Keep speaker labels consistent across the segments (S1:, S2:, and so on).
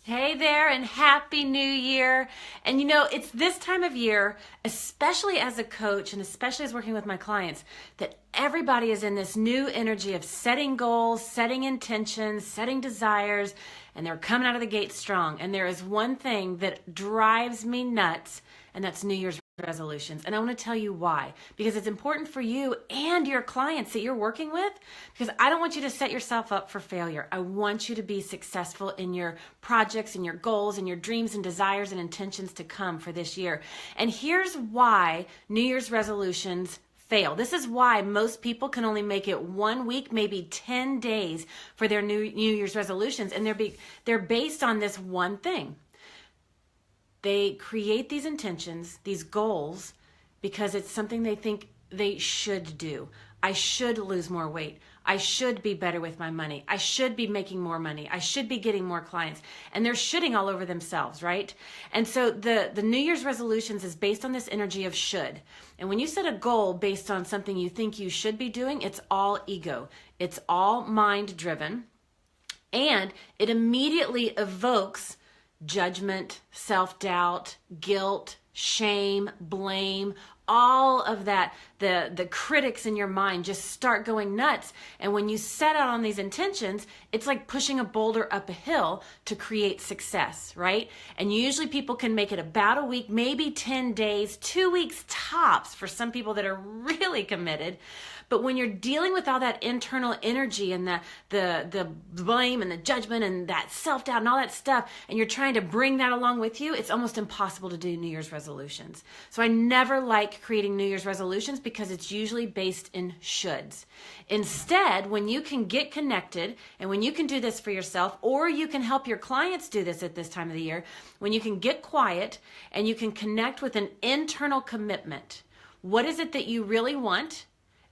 S1: Hey there, and Happy New Year. And it's this time of year, especially as a coach and especially as working with my clients, that everybody is in this new energy of setting goals, setting intentions, setting desires, and they're coming out of the gate strong. And there is one thing that drives me nuts, and that's New Year's resolutions. And I want to tell you why. Because it's important for you and your clients that you're working with, because I don't want you to set yourself up for failure. I want you to be successful in your projects and your goals and your dreams and desires and intentions to come for this year. And here's why New Year's resolutions fail. This is why most people can only make it 1 week, maybe 10 days for their New Year's resolutions. And they're based on this one thing. They create these intentions, these goals, because it's something they think they should do. I should lose more weight. I should be better with my money. I should be making more money. I should be getting more clients. And they're shitting all over themselves, right? And so the New Year's resolutions is based on this energy of should. And when you set a goal based on something you think you should be doing, it's all ego. It's all mind driven. And it immediately evokes judgment, self-doubt, guilt, shame, blame, all of that, the critics in your mind just start going nuts. And when you set out on these intentions, it's like pushing a boulder up a hill to create success, right? And usually people can make it about a week, maybe 10 days, 2 weeks tops for some people that are really committed. But when you're dealing with all that internal energy and the blame and the judgment and that self-doubt and all that stuff, and you're trying to bring that along with you, it's almost impossible to do New Year's resolutions. So I never like creating New Year's resolutions because it's usually based in shoulds. Instead, when you can get connected, and when you can do this for yourself, or you can help your clients do this at this time of the year, when you can get quiet and you can connect with an internal commitment. What is it that you really want?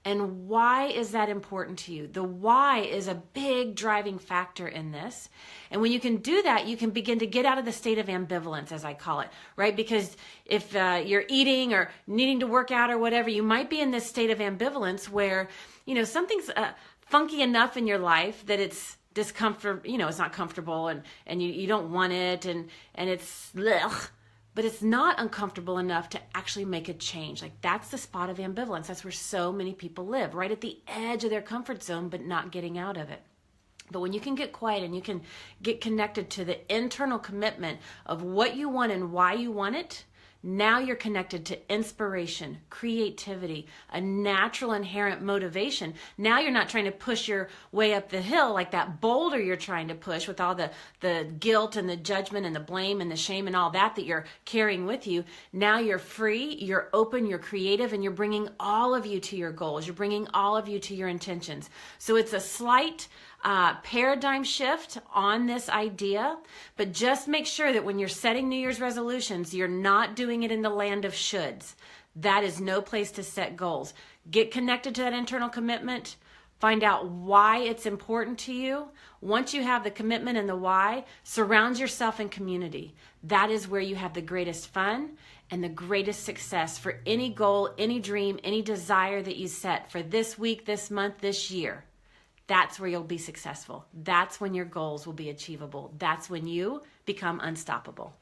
S1: And why is that important to you? The why is a big driving factor in this. And when you can do that, you can begin to get out of the state of ambivalence, as I call it, right? Because if you're eating or needing to work out or whatever, you might be in this state of ambivalence where, something's funky enough in your life that it's discomfort, it's not comfortable and you don't want it and it's ugh. But it's not uncomfortable enough to actually make a change. Like that's the spot of ambivalence. That's where so many people live, right at the edge of their comfort zone, but not getting out of it. But when you can get quiet and you can get connected to the internal commitment of what you want and why you want it, now you're connected to inspiration, creativity, a natural inherent motivation. Now you're not trying to push your way up the hill like that boulder you're trying to push with all the guilt and the judgment and the blame and the shame and all that you're carrying with you. Now you're free, you're open, you're creative, and you're bringing all of you to your goals. You're bringing all of you to your intentions. So it's a slight paradigm shift on this idea, but just make sure that when you're setting New Year's resolutions, you're not doing it in the land of shoulds. That is no place to set goals. Get connected to that internal commitment. Find out why it's important to you. Once you have the commitment and the why, surround yourself in community. That is where you have the greatest fun and the greatest success for any goal, any dream, any desire that you set for this week, this month, this year. That's where you'll be successful. That's when your goals will be achievable. That's when you become unstoppable.